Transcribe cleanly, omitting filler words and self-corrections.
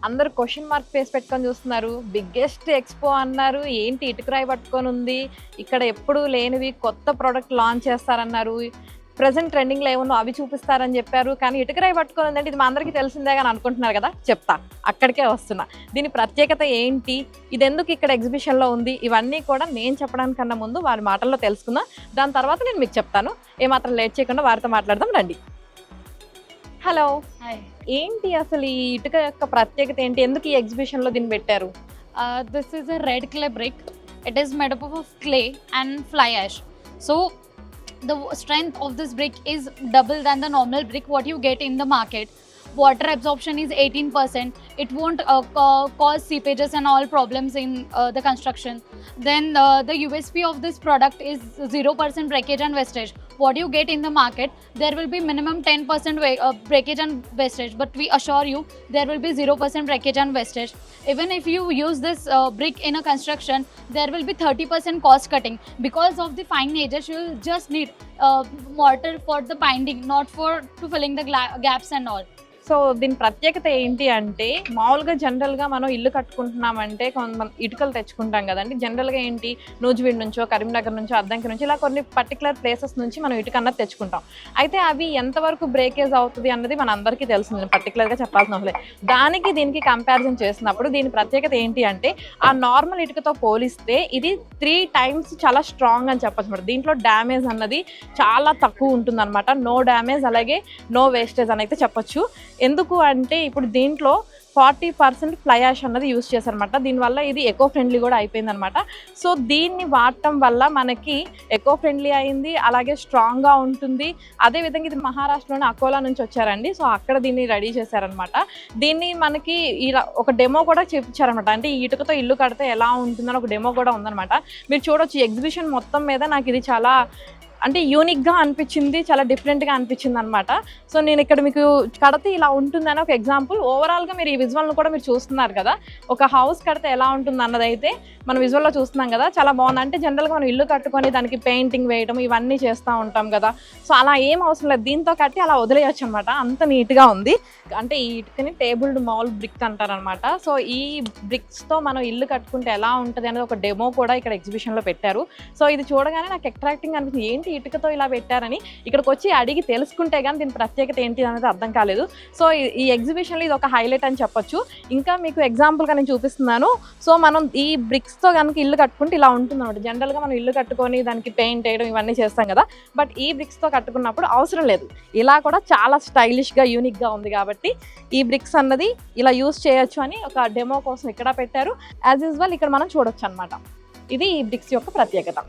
అందరూ question mark face పెట్టుకొని చూస్తున్నారు. బిగ్గెస్ట్ ఎక్స్పో అన్నారు, ఏంటి ఇటుకరాయి పట్టుకొని ఉంది, ఇక్కడ ఎప్పుడు లేనివి కొత్త ప్రోడక్ట్ లాంచ్ చేస్తారన్నారు, ప్రెసెంట్ ట్రెండింగ్లో ఏమన్నా అవి చూపిస్తారని చెప్పారు. కానీ ఇటుకరాయి పట్టుకొని ఉందంటే ఇది మా అందరికీ తెలిసిందే కానీ అనుకుంటున్నారు కదా, చెప్తా, అక్కడికే వస్తున్నా. దీని ప్రత్యేకత ఏంటి, ఇది ఎందుకు ఇక్కడ ఎగ్జిబిషన్లో ఉంది, ఇవన్నీ కూడా నేను చెప్పడానికన్నా ముందు వారి మాటల్లో తెలుసుకుందాం. దాని తర్వాత నేను మీకు చెప్తాను. ఏమాత్రం లేట్ చేయకుండా వారితో మాట్లాడదాం రండి. హలో, ఏంటి అసలు ఈ ఇటుక యొక్క ప్రత్యేకత ఏంటి, ఎందుకు ఈ ఎగ్జిబిషన్లో దీన్ని పెట్టారు? This is a red clay brick. It is made up of clay and fly ash. So the strength of this brick is double than the normal brick what you get in the market. Water absorption is 18%. It won't cause seepages and all problems in the construction. Then the USP of this product is 0% breakage and wastage. What you get in the market, there will be minimum 10% breakage and wastage, but we assure you there will be 0% breakage and wastage. Even if you use this brick in a construction, there will be 30% cost cutting. Because of the fine edges, you will just need mortar for the binding, not for to filling the gaps and all. So దీని ప్రత్యేకత ఏంటి అంటే, మామూలుగా జనరల్గా మనం ఇల్లు కట్టుకుంటున్నామంటే కొంతమంది ఇటుకలు తెచ్చుకుంటాం కదండి. జనరల్గా ఏంటి, నూజివీడ్ నుంచో, కరీంనగర్ నుంచో, అద్దంకి నుంచి, ఇలా కొన్ని పర్టికులర్ ప్లేసెస్ నుంచి మనం ఇటుక అన్నది తెచ్చుకుంటాం. అయితే అవి ఎంతవరకు బ్రేకేజ్ అవుతుంది అన్నది మన అందరికీ తెలిసింది, పర్టికులర్గా చెప్పాల్సిన అవసరం లేదు. దానికి దీనికి కంపారిజన్ చేసినప్పుడు దీని ప్రత్యేకత ఏంటి అంటే, ఆ నార్మల్ ఇటుకతో పోలిస్తే ఇది 3 times చాలా స్ట్రాంగ్ అని చెప్పచ్చు అనమాట. దీంట్లో డ్యామేజ్ అన్నది చాలా తక్కువ ఉంటుంది అనమాట. నో డ్యామేజ్, అలాగే నో వేస్టేజ్ అని అయితే చెప్పచ్చు. ఎందుకు అంటే ఇప్పుడు దీంట్లో 40% ఫ్లై యాష్ అన్నది యూజ్ చేశారనమాట. దీనివల్ల ఇది ఎకో ఫ్రెండ్లీ కూడా అయిపోయింది అనమాట. సో దీన్ని వాడటం వల్ల మనకి ఎకో ఫ్రెండ్లీ అయింది, అలాగే స్ట్రాంగ్గా ఉంటుంది. అదేవిధంగా ఇది మహారాష్ట్రలోని అకోలా నుంచి వచ్చారండి. సో అక్కడ దీన్ని రెడీ చేశారనమాట. దీన్ని మనకి ఇలా ఒక డెమో కూడా చూపించారనమాట. అంటే ఈ ఇటుకతో ఇల్లు కడితే ఎలా ఉంటుందని ఒక డెమో కూడా ఉందనమాట. మీరు చూడొచ్చు ఎగ్జిబిషన్ మొత్తం మీద నాకు ఇది చాలా అంటే యూనిక్గా అనిపించింది, చాలా డిఫరెంట్గా అనిపించింది అనమాట. సో నేను ఇక్కడ మీకు కడితే ఇలా ఉంటుందని ఒక ఎగ్జాంపుల్. ఓవరాల్గా మీరు ఈ విజువల్ను కూడా మీరు చూస్తున్నారు కదా, ఒక హౌస్ కడితే ఎలా ఉంటుంది అన్నది అయితే మనం విజువల్లో చూస్తున్నాం కదా, చాలా బాగుంది. అంటే జనరల్గా మనం ఇల్లు కట్టుకొని దానికి పెయింటింగ్ వేయడం ఇవన్నీ చేస్తూ ఉంటాం కదా, సో అలా ఏం అవసరం లేదు, దీంతో కట్టి అలా వదిలేయచ్చు అనమాట. అంత నీట్గా ఉంది. అంటే ఈ ఇటుకని టేబుల్డ్ మాల్ బ్రిక్ అంటారనమాట. సో ఈ బ్రిక్స్తో మనం ఇల్లు కట్టుకుంటే ఎలా ఉంటుంది అనేది ఒక డెమో కూడా ఇక్కడ ఎగ్జిబిషన్లో పెట్టారు. సో ఇది చూడగానే నాకు అట్రాక్టింగ్ అనిపించింది, ఏంటి ఇటుకతో ఇలా పెట్టారని. ఇక్కడికి వచ్చి అడిగి తెలుసుకుంటే కానీ దీని ప్రత్యేకత ఏంటి అనేది అర్థం కాలేదు. సో ఈ ఎగ్జిబిషన్లో ఇది ఒక హైలైట్ అని చెప్పొచ్చు. ఇంకా మీకు ఎగ్జాంపుల్గా నేను చూపిస్తున్నాను. సో మనం ఈ బ్రిక్స్తో కనుక ఇల్లు కట్టుకుంటే ఇలా ఉంటుంది అనమాట. జనరల్గా మనం ఇల్లు కట్టుకొని దానికి పెయింట్ వేయడం ఇవన్నీ చేస్తాం కదా, బట్ ఈ బ్రిక్స్తో కట్టుకున్నప్పుడు అవసరం లేదు. ఇలా కూడా చాలా స్టైలిష్గా యూనిక్గా ఉంది కాబట్టి ఈ బ్రిక్స్ అన్నది ఇలా యూజ్ చేయొచ్చు అని ఒక డెమో కోసం ఇక్కడ పెట్టారు. యాజ్ యూజువల్ ఇక్కడ మనం చూడొచ్చు అనమాట. ఇది ఈ బ్రిక్స్ యొక్క ప్రత్యేకత.